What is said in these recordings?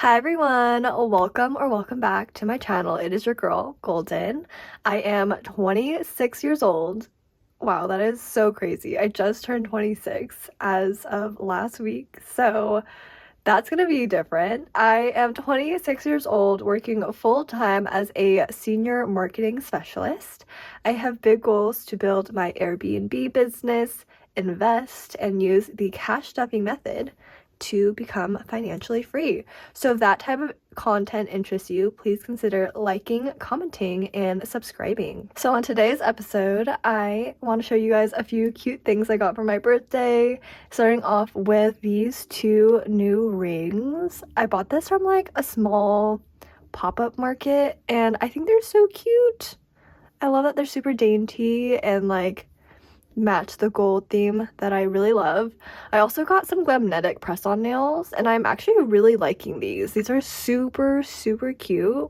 Hi everyone, welcome back to my channel. It is your girl, Golden. I am 26 years old. Wow, that is so crazy. I just turned 26 as of last week, so that's gonna be different. I am 26 years old, working full-time as a senior marketing specialist. I have big goals to build my Airbnb business, invest, and use the cash stuffing method to become financially free. So if that type of content interests you, please consider liking, commenting, and subscribing. So on today's episode, I want to show you guys a few cute things I got for my birthday, starting off with these two new rings. I bought this from like a small pop-up market, and I think they're so cute. I love that they're super dainty and like match the gold theme that I really love. I also got some magnetic press-on nails, and I'm actually really liking these. These are super cute,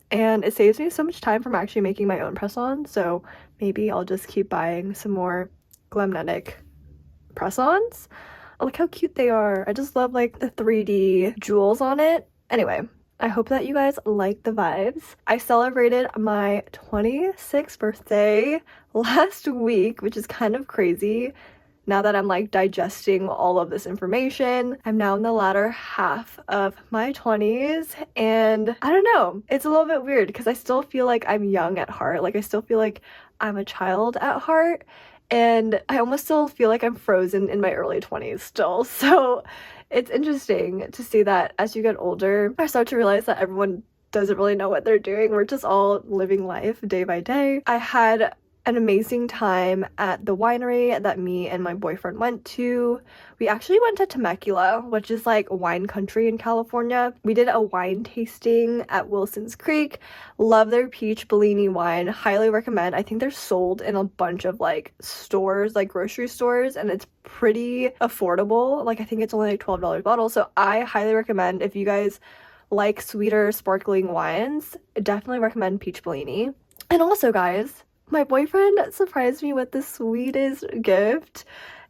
and it saves me so much time from actually making my own press-on, so maybe I'll just keep buying some more magnetic press-ons. Oh, look how cute they are. I just love like the 3D jewels on it. Anyway, I hope that you guys like the vibes. I celebrated my 26th birthday last week, which is kind of crazy. Now that I'm like digesting all of this information, I'm now in the latter half of my 20s, and I don't know, it's a little bit weird because I still feel like I'm young at heart. Like I still feel like I'm a child at heart, and I almost still feel like I'm frozen in my early 20s still. So it's interesting to see that as you get older, I start to realize that everyone doesn't really know what they're doing. We're just all living life day by day. I had an amazing time at the winery that me and my boyfriend went to. We actually went to Temecula, which is like wine country in California. We did a wine tasting at Wilson's Creek. Love their peach Bellini wine. Highly recommend. I think they're sold in a bunch of like stores, like grocery stores, and it's pretty affordable. Like I think it's only like $12 a bottle. So I highly recommend, if you guys like sweeter sparkling wines, definitely recommend peach Bellini. And also guys, my boyfriend surprised me with the sweetest gift,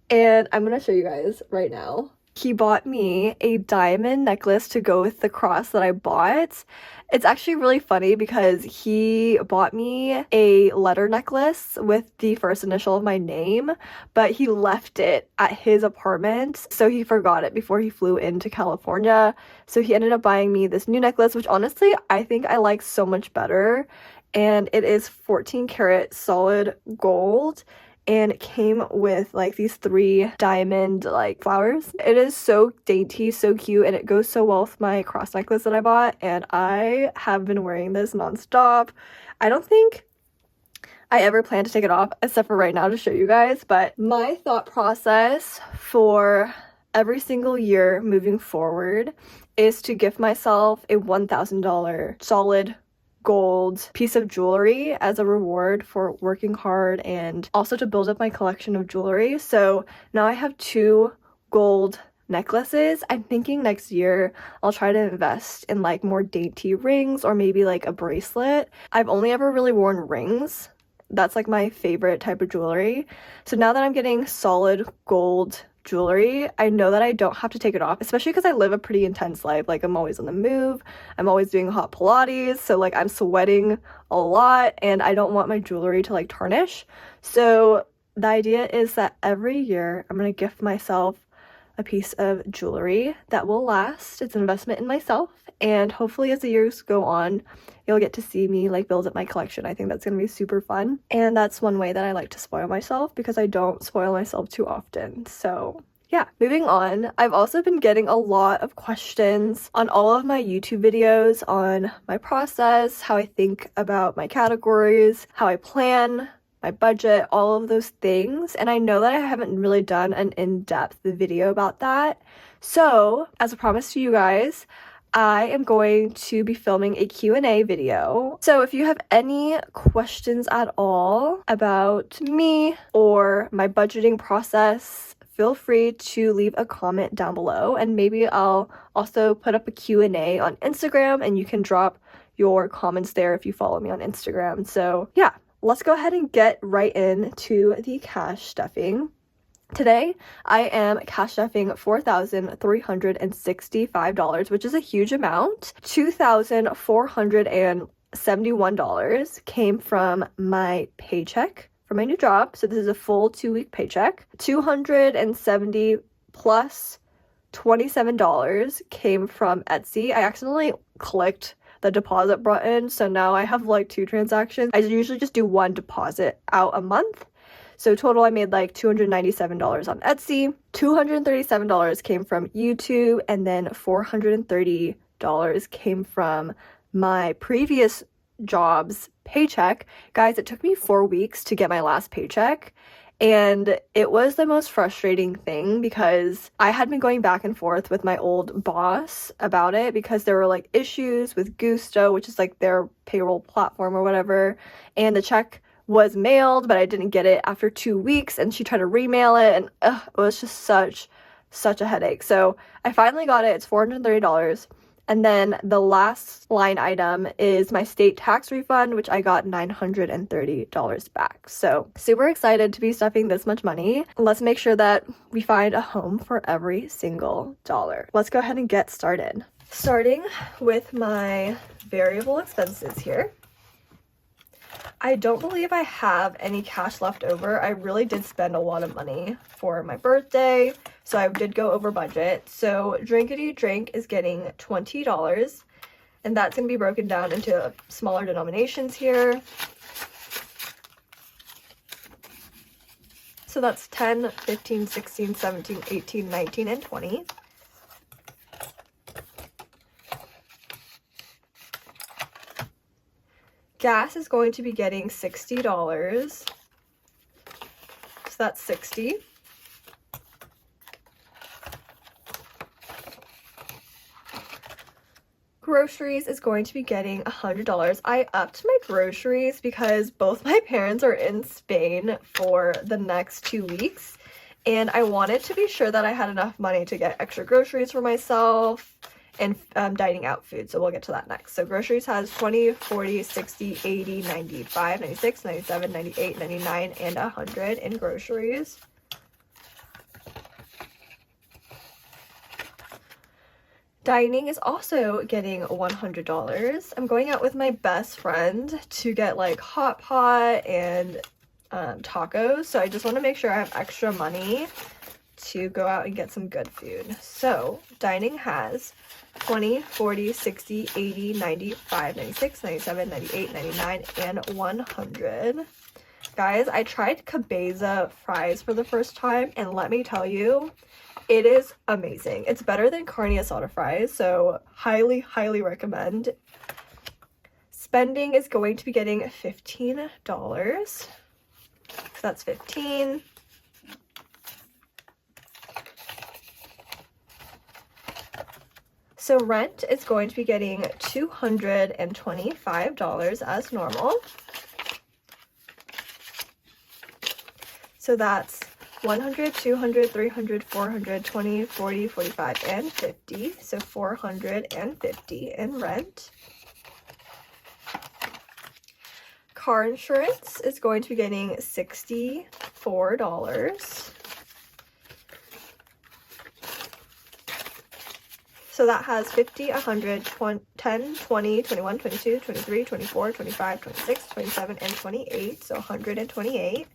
and I'm gonna show you guys right now. He bought me a diamond necklace to go with the cross that I bought. It's actually really funny because he bought me a letter necklace with the first initial of my name, but he left it at his apartment, so he forgot it before he flew into California. So he ended up buying me this new necklace, which honestly I think I like so much better. And it is 14 karat solid gold, and it came with like these 3 diamond like flowers. It is so dainty, so cute, and it goes so well with my cross necklace that I bought, and I have been wearing this nonstop. I don't think I ever plan to take it off except for right now to show you guys, but my thought process for every single year moving forward is to gift myself a $1,000 solid gold piece of jewelry as a reward for working hard, and also to build up my collection of jewelry. So now I have 2 gold necklaces. I'm thinking next year I'll try to invest in like more dainty rings or maybe like a bracelet. I've only ever really worn rings. That's like my favorite type of jewelry. So now that I'm getting solid gold jewelry, I know that I don't have to take it off, especially because I live a pretty intense life. Like I'm always on the move, I'm always doing hot Pilates, so like I'm sweating a lot, and I don't want my jewelry to like tarnish. So the idea is that every year I'm gonna gift myself a piece of jewelry that will last. It's an investment in myself, and hopefully as the years go on, you'll get to see me like build up my collection. I think that's gonna be super fun, and that's one way that I like to spoil myself because I don't spoil myself too often. So yeah, moving on. I've also been getting a lot of questions on all of my YouTube videos on my process, how I think about my categories, how I plan my budget, all of those things, and I know that I haven't really done an in-depth video about that. So as a promise to you guys, I am going to be filming a Q&A video. So if you have any questions at all about me or my budgeting process, feel free to leave a comment down below, and maybe I'll also put up a Q&A on Instagram, and you can drop your comments there if you follow me on Instagram. So yeah, let's go ahead and get right into the cash stuffing. Today, I am cash stuffing $4,365, which is a huge amount. $2,471 came from my paycheck for my new job. So this is a full 2-week paycheck. 270 plus $27 came from Etsy. I accidentally clicked the deposit button, so now I have like 2 transactions. I usually just do 1 deposit out a month. So total I made like $297 on Etsy. $237 came from YouTube, and then $430 came from my previous job's paycheck. Guys, it took me 4 weeks to get my last paycheck. And it was the most frustrating thing because I had been going back and forth with my old boss about it because there were like issues with Gusto, which is like their payroll platform or whatever. And the check was mailed, but I didn't get it after 2 weeks, and she tried to remail it, and it was just such a headache. So I finally got it. It's $430. And then the last line item is my state tax refund, which I got $930 back. So super excited to be stuffing this much money. Let's make sure that we find a home for every single dollar. Let's go ahead and get started. Starting with my variable expenses here. I don't believe I have any cash left over. I really did spend a lot of money for my birthday, so I did go over budget. So Drinkity Drink is getting $20, and that's going to be broken down into smaller denominations here. So that's 10, 15, 16, 17, 18, 19, and 20. Gas is going to be getting $60, so that's 60. Groceries is going to be getting $100. I upped my groceries because both my parents are in Spain for the next 2 weeks, and I wanted to be sure that I had enough money to get extra groceries for myself and dining out food, so we'll get to that next. So groceries has 20, 40, 60, 80, 95, 96, 97, 98, 99, and 100 in groceries. Dining is also getting $100. I'm going out with my best friend to get like hot pot and tacos, so I just want to make sure I have extra money to go out and get some good food. So dining has 20, 40, 60, 80, 95, 96, 97, 98, 99, and 100. Guys, I tried cabeza fries for the first time, and let me tell you, it is amazing. It's better than carne asada fries, so highly, highly recommend. Spending is going to be getting $15. So that's 15. So rent is going to be getting $225 as normal. So that's 100, 200, 300, 400, 20, 40, 45, and 50. So 450 in rent. Car insurance is going to be getting $64. So that has 50, 100, 10, 20, 21, 22, 23, 24, 25, 26, 27, and 28. So 128.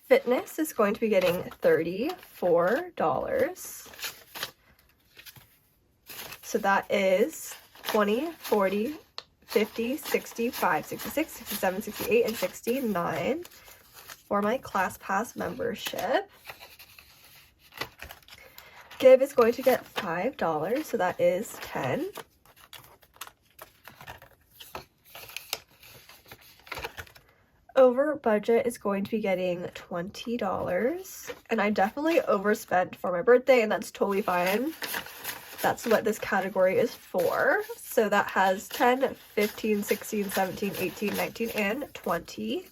Fitness is going to be getting $34. So that is 20, 40, 50, 65, 66, 67, 68, and 69 for my ClassPass membership. Give is going to get $5, so that is 10. Over budget is going to be getting $20, and I definitely overspent for my birthday, and that's totally fine. That's what this category is for. So that has 10, 15, 16, 17, 18, 19, and 20.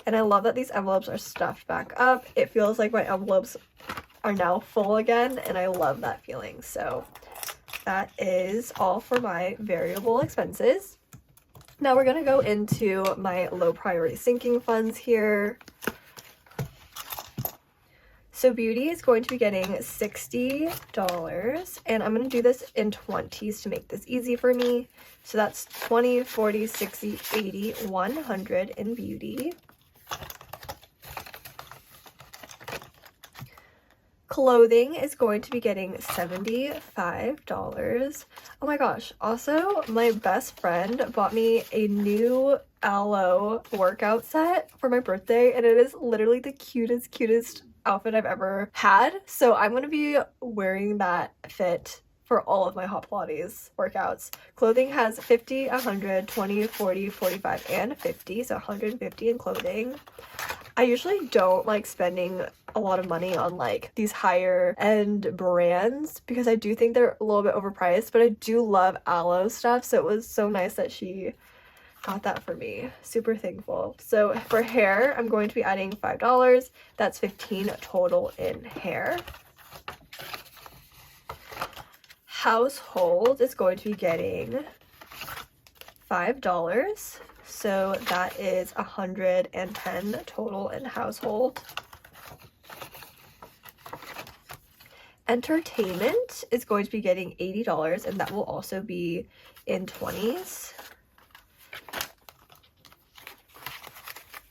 And I love that these envelopes are stuffed back up. It feels like my envelopes are now full again, and I love that feeling. So that is all for my variable expenses. Now we're gonna go into my low priority sinking funds here. So Beauty is going to be getting $60, and I'm going to do this in 20s to make this easy for me. So that's 20, 40, 60, 80, 100 in Beauty. Clothing is going to be getting $75. Oh my gosh. Also, my best friend bought me a new aloe workout set for my birthday, and it is literally the cutest outfit I've ever had. So I'm going to be wearing that fit for all of my Hot Pilates workouts. Clothing has 50, 100, 20, 40, 45, and 50. So 150 in clothing. I usually don't like spending a lot of money on like these higher end brands because I do think they're a little bit overpriced, but I do love aloe stuff, so it was so nice that she got that for me. Super thankful. So for hair, I'm going to be adding $5. That's 15 total in hair. Household is going to be getting $5. So that is 110 total in household. Entertainment is going to be getting $80, and that will also be in 20s.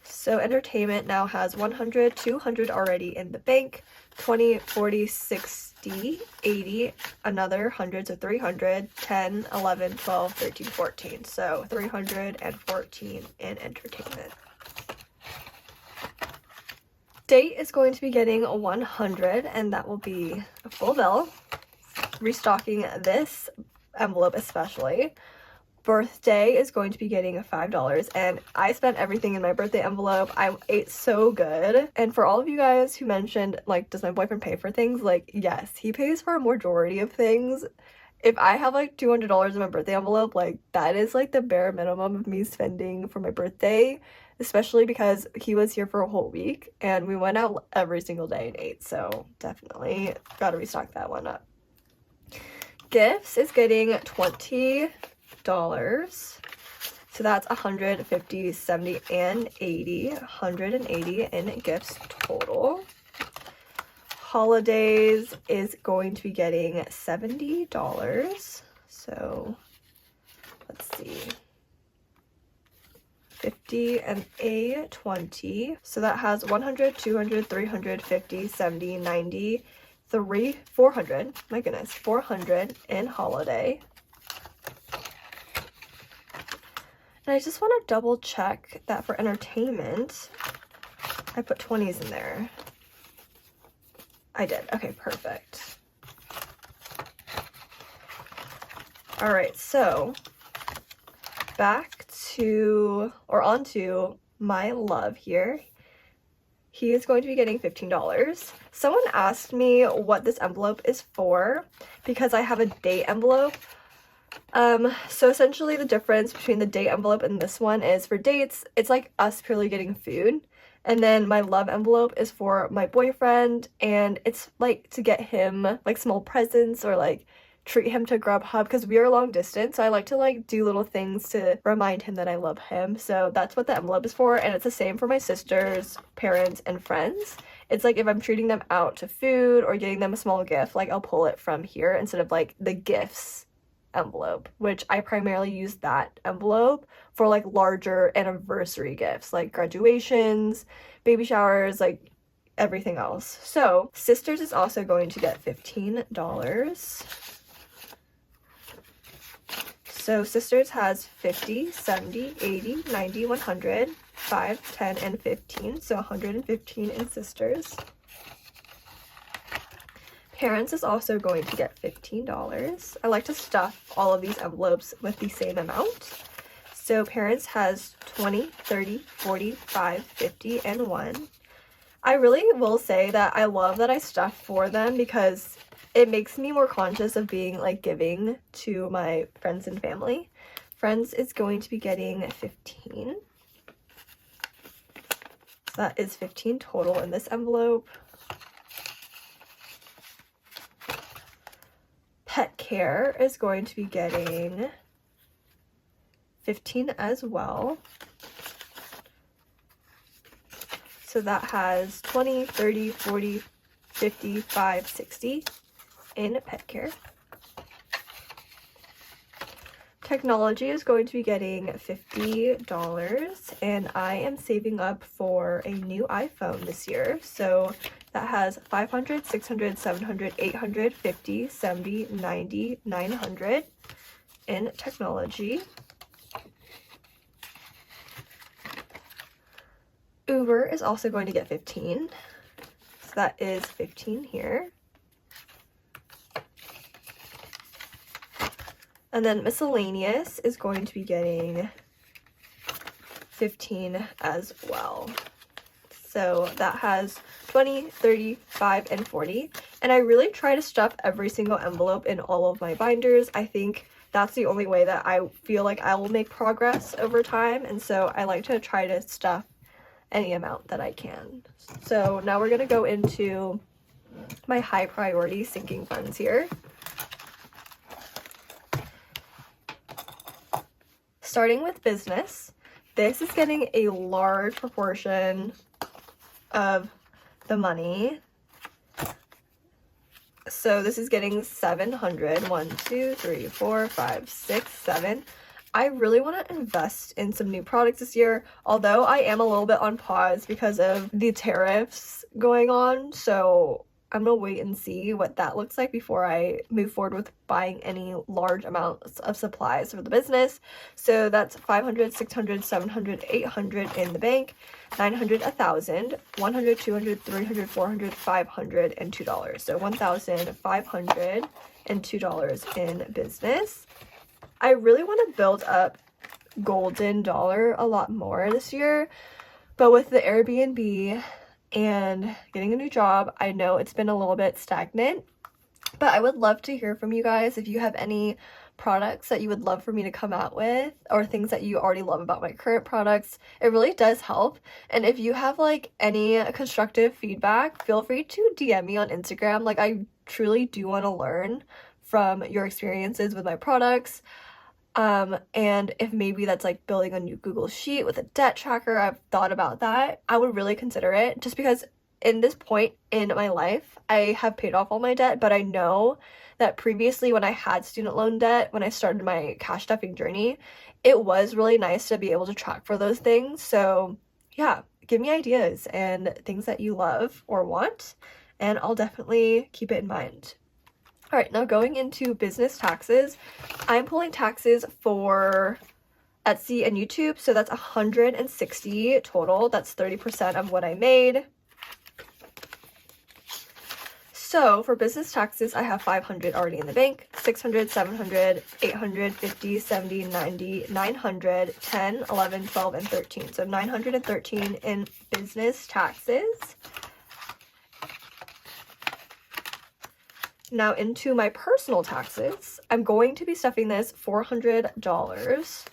So entertainment now has 100, 200 already in the bank, 20, 40, 60, 80, another 100, so 300, 10, 11, 12, 13, 14. So 314 in entertainment. Date is going to be getting 100, and that will be a full bill. Restocking this envelope especially. Birthday is going to be getting $5, and I spent everything in my birthday envelope. I ate so good. And for all of you guys who mentioned, like, does my boyfriend pay for things? Like, yes, he pays for a majority of things. If I have like $200 in my birthday envelope, like, that is like the bare minimum of me spending for my birthday, especially because he was here for a whole week and we went out every single day and ate. So definitely gotta restock that one up. Gifts is getting $20. So that's 150, 70, and 80. 180 in gifts total. Holidays is going to be getting $70. So let's see. 50 and a 20. So that has 100, 200, 350, 70, 90, 400. My goodness, 400 in holiday. And I just want to double check that for entertainment, I put 20s in there. I did. Okay, perfect. All right, so back to, or onto my love here. He is going to be getting $15. Someone asked me what this envelope is for because I have a date envelope. So essentially the difference between the date envelope and this one is for dates, it's like us purely getting food. And then my love envelope is for my boyfriend, and it's like to get him like small presents or like treat him to Grubhub because we are long distance. So I like to like do little things to remind him that I love him. So that's what the envelope is for. And it's the same for my sisters, parents, and friends. It's like if I'm treating them out to food or getting them a small gift, like I'll pull it from here instead of like the gifts envelope, which I primarily use that envelope for like larger anniversary gifts like graduations, baby showers, like everything else. So sisters is also going to get $15. So sisters has 50, 70, 80, 90, 100, 5, 10, and 15. So 115 in sisters. Parents is also going to get $15. I like to stuff all of these envelopes with the same amount. So parents has 20, 30, 40, 5, 50, and 1. I really will say that I love that I stuff for them because it makes me more conscious of being like giving to my friends and family. Friends is going to be getting 15. So that is 15 total in this envelope. Pet care is going to be getting 15 as well. So that has 20, 30, 40, 55, 60 in pet care. Technology is going to be getting $50, and I am saving up for a new iPhone this year. So that has 500, 600, 700, 800, 50, 70, 90, 900 in technology. Uber is also going to get 15. So that is 15 here. And then miscellaneous is going to be getting 15 as well. So that has 20, 30, 5, and 40. And I really try to stuff every single envelope in all of my binders. I think that's the only way that I feel like I will make progress over time. And so I like to try to stuff any amount that I can. So now we're going to go into my high priority sinking funds here. Starting with business, this is getting a large proportion of the money. So this is getting 700. 1, 2, 3, 4, 5, 6, 7. I really want to invest in some new products this year, although I am a little bit on pause because of the tariffs going on. So I'm gonna wait and see what that looks like before I move forward with buying any large amounts of supplies for the business. So that's 500, 600, 700, 800 in the bank, 900, 1,000, 100, 200, 300, 400, 500, and $2. So $1,500 and $2 in business. I really want to build up golden dollar a lot more this year, but with the Airbnb and getting a new job, I know it's been a little bit stagnant. But I would love to hear from you guys if you have any products that you would love for me to come out with, or things that you already love about my current products. It really does help. And if you have like any constructive feedback, feel free to DM me on Instagram. Like, I truly do want to learn from your experiences with my products. And if maybe that's like building a new Google Sheet with a debt tracker, I've thought about that. I would really consider it, just because in this point in my life, I have paid off all my debt, but I know that previously when I had student loan debt, when I started my cash stuffing journey, it was really nice to be able to track for those things. So yeah, give me ideas and things that you love or want, and I'll definitely keep it in mind. All right, now going into business taxes, I'm pulling taxes for Etsy and YouTube, so that's 160 total. That's 30% of what I made. So for business taxes, I have 500 already in the bank, 600, 700, 800, 50, 70, 90, 900, 10, 11, 12, and 13. So 913 in business taxes. Now into my personal taxes, I'm going to be stuffing this $400.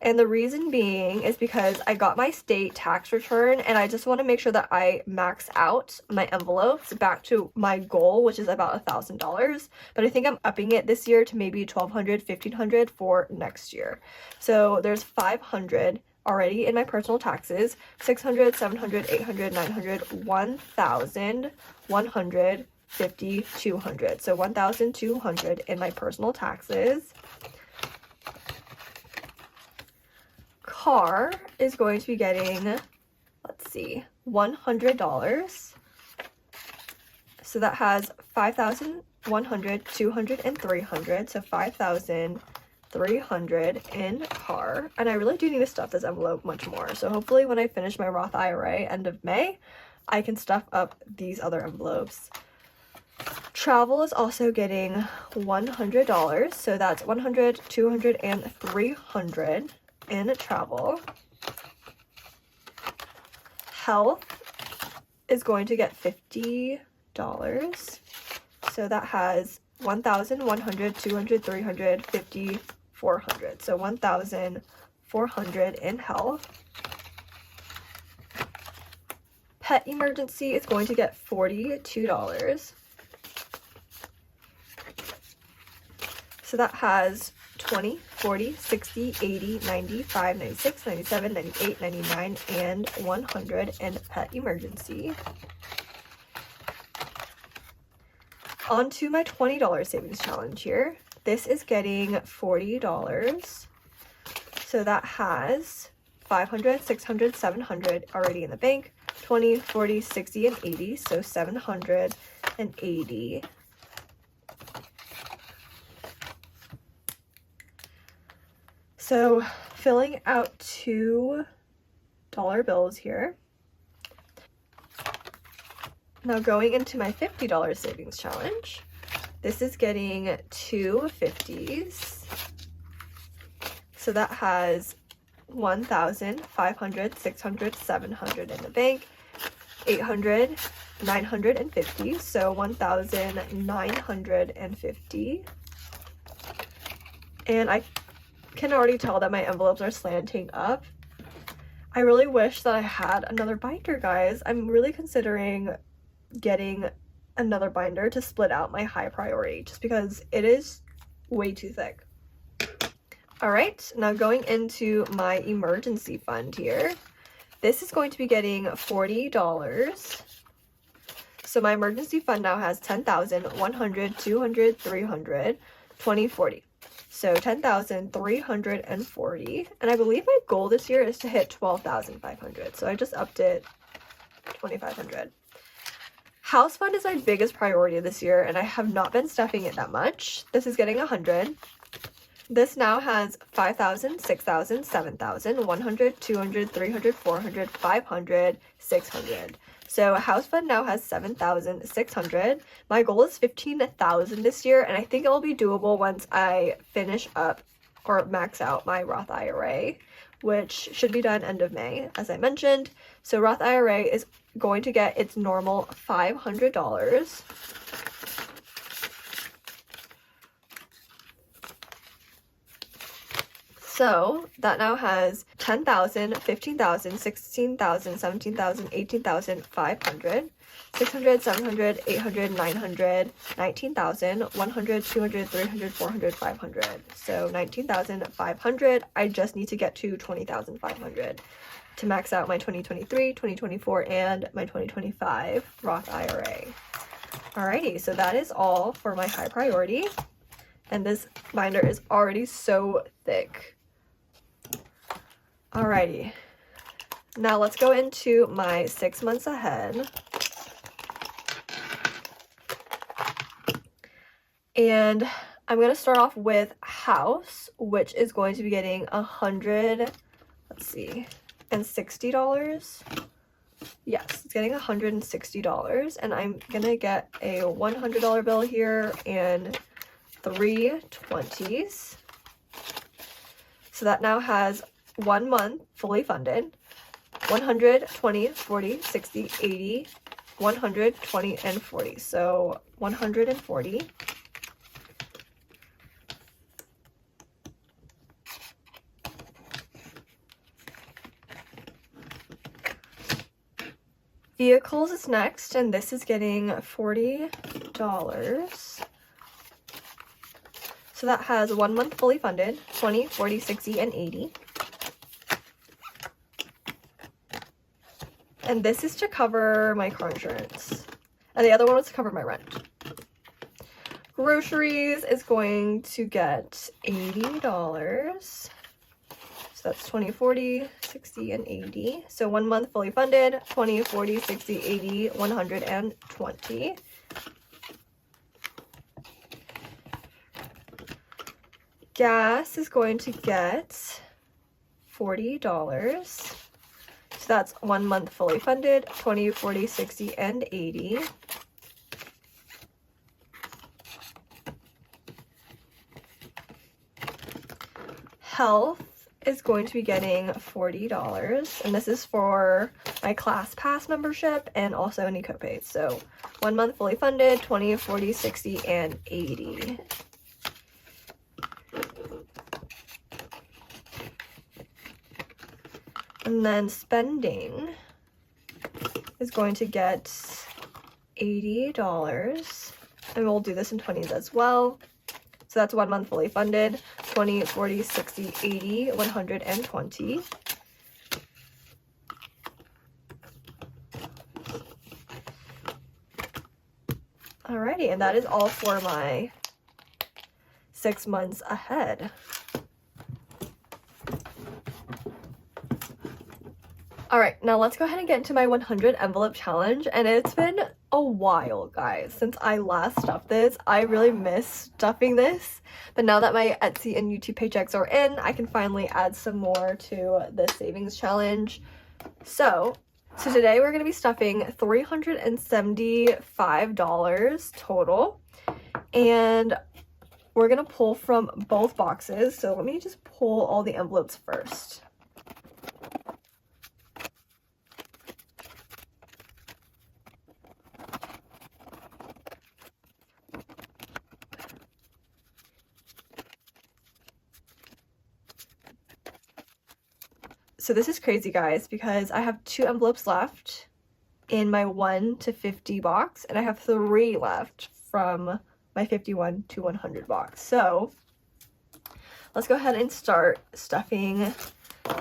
And the reason being is because I got my state tax return, and I just want to make sure that I max out my envelopes back to my goal, which is about $1,000. But I think I'm upping it this year to maybe $1,200, $1,500 for next year. So there's 500 already in my personal taxes, 600, 700, 800, 900, 1,000, 100, 50, 200. So 1,200 in my personal taxes. Car is going to be getting, let's see, $100. So that has 5,100, 200, and 300. So 5,300 in car. And I really do need to stuff this envelope much more. So hopefully when I finish my Roth IRA end of May, I can stuff up these other envelopes. Travel is also getting $100, so that's 100, 200, and 300 in travel. Health is going to get $50, so that has 1,100, 200, 300, 50, 400. So 1,400 in health. Pet emergency is going to get $42. So that has 20, 40, 60, 80, 95, 96, 97, 98, 99, and 100 and pet emergency. On to my $20 savings challenge here. This is getting $40. So that has 500, 600, 700 already in the bank. 20, 40, 60, and 80, so 780. So filling out $2 bills here. Now going into my $50 savings challenge. This is getting 2 50s. So that has 1,000, 500, 600, 700 in the bank, 800, 950, so 1,950. And I can already tell that my envelopes are slanting up. I really wish that I had another binder, guys. I'm really considering getting another binder to split out my high priority just because it is way too thick. All right, now going into my emergency fund here. This is going to be getting $40. So my emergency fund now has 10,000, 100, 200, 300, 20, 40. So 10,340. And I believe my goal this year is to hit 12,500. So I just upped it 2,500. House fund is my biggest priority this year, and I have not been stuffing it that much. This is getting 100. This now has 5,000, 6,000, 7,000, 100, 200, 300, 400, 500, 600. So house fund now has 7,600. My goal is 15,000 this year, and I think it will be doable once I finish up or max out my Roth IRA, which should be done end of May, as I mentioned. So Roth IRA is going to get its normal $500. So that now has 10,000, 15,000, 16,000, 17,000, 18,000, 500, 600, 700, 800, 900, 19,000, 100, 200, 300, 400, 500. So 19,500. I just need to get to 20,500 to max out my 2023, 2024, and my 2025 Roth IRA. Alrighty, so that is all for my high priority. And this binder is already so thick. Alrighty, now let's go into my 6 months ahead. And I'm going to start off with house, which is going to be getting $160. Yes, it's getting $160, and I'm going to get a $100 bill here and 3 20s. So that now has 1 month fully funded, 100, 20, 40, 60, 80, 100, 20, and 40. So 140. Vehicles is next, and this is getting $40. So that has 1 month fully funded, 20, 40, 60, and 80. And this is to cover my car insurance. And the other one was to cover my rent. Groceries is going to get $80. So that's 20, 40, 60, and 80. So 1 month fully funded, 20, 40, 60, 80, 120. Gas is going to get $40. So that's 1 month fully funded, 20, 40, 60, and 80. Health is going to be getting $40, and this is for my Class Pass membership and also any copays. So 1 month fully funded, 20, 40, 60, and 80. And then spending is going to get $80, and we'll do this in 20s as well. So that's 1 month fully funded, 20, 40, 60, 80, 120. Alrighty, and that is all for my 6 months ahead. Alright, now let's go ahead and get into my 100 envelope challenge, and it's been a while, guys, since I last stuffed this. I really miss stuffing this, but now that my Etsy and YouTube paychecks are in, I can finally add some more to the savings challenge. So today we're going to be stuffing $375 total, and we're going to pull from both boxes. So let me just pull all the envelopes first. So this is crazy, guys, because I have 2 envelopes left in my 1 to 50 box, and I have 3 left from my 51 to 100 box. So let's go ahead and start stuffing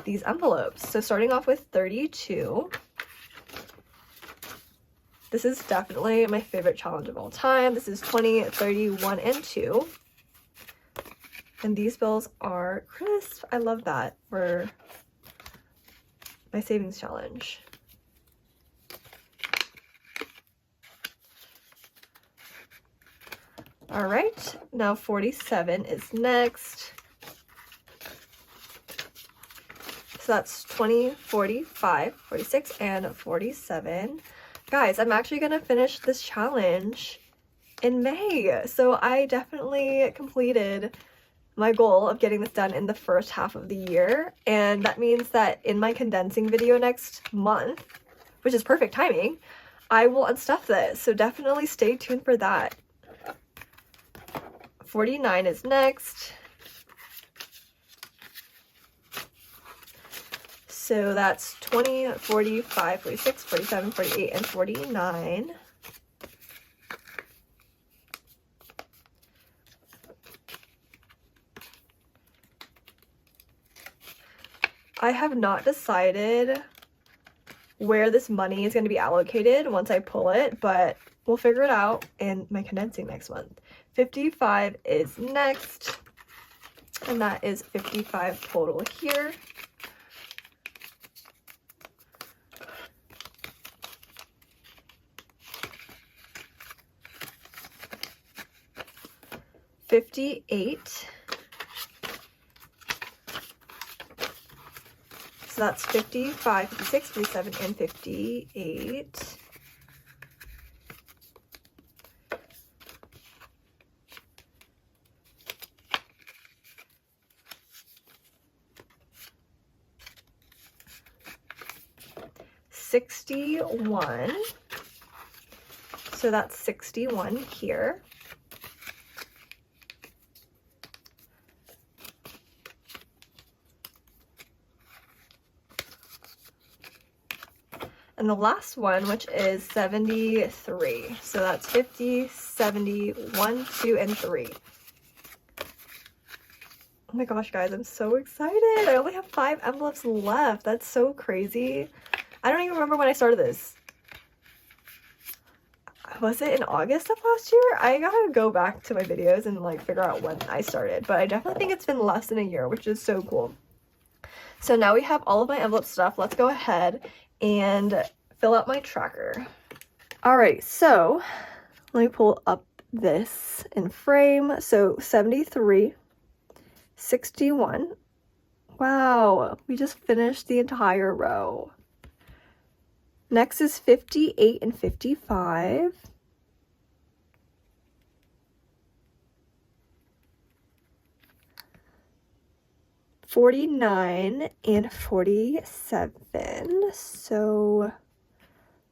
these envelopes. So starting off with 32. This is definitely my favorite challenge of all time. This is 20, 31, and 2. And these bills are crisp. I love that for my savings challenge. All right, now 47 is next. So that's 20, 45, 46, and 47. Guys, I'm actually gonna finish this challenge in May. So I definitely completed my goal of getting this done in the first half of the year, and that means that in my condensing video next month, which is perfect timing, I will unstuff this, so definitely stay tuned for that. 49 is next. So that's 20, 45, 46, 47, 48, and 49. I have not decided where this money is going to be allocated once I pull it, but we'll figure it out in my condensing next month. 55 is next, and that is 55 total here. $58. So that's 55, 56, 57, and 58. $61. So that's 61 here. And the last one, which is 73. So that's 50, 70, 1, 2, and 3. Oh my gosh, guys, I'm so excited. I only have 5 envelopes left. That's so crazy. I don't even remember when I started this. Was it in August of last year? I gotta go back to my videos and like figure out when I started. But I definitely think it's been less than a year, which is so cool. So now we have all of my envelope stuff. Let's go ahead and fill out my tracker. Alright, so let me pull up this in frame. So 73, 61. Wow, we just finished the entire row. Next is 58 and 55. $49 and 47. So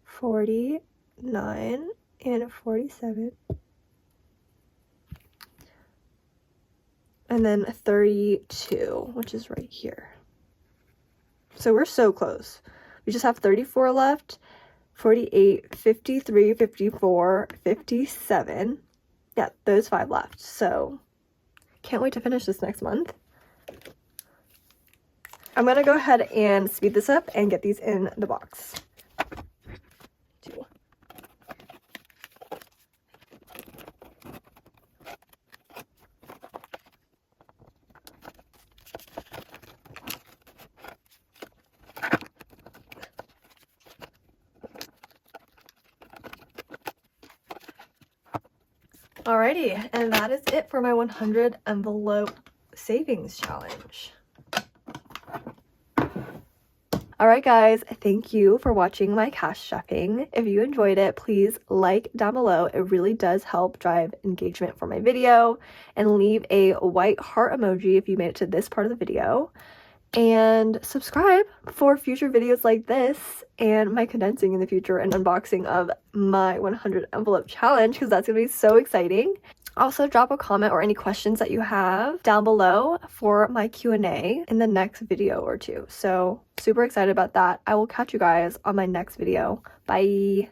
49 and 47. And then 32, which is right here. So we're so close. We just have 34 left. 48, 53, 54, 57. Yeah, those 5 left. So Can't wait to finish this next month. I'm gonna go ahead and speed this up and get these in the box. Alrighty, and that is it for my 100 envelope savings challenge. Alright guys, thank you for watching my cash stuffing. If you enjoyed it, please like down below. It really does help drive engagement for my video. And leave a white heart emoji if you made it to this part of the video. And subscribe for future videos like this and my condensing in the future and unboxing of my 100 envelope challenge, because that's gonna be so exciting. Also, drop a comment or any questions that you have down below for my Q&A in the next video or two. So super excited about that. I will catch you guys on my next video. Bye.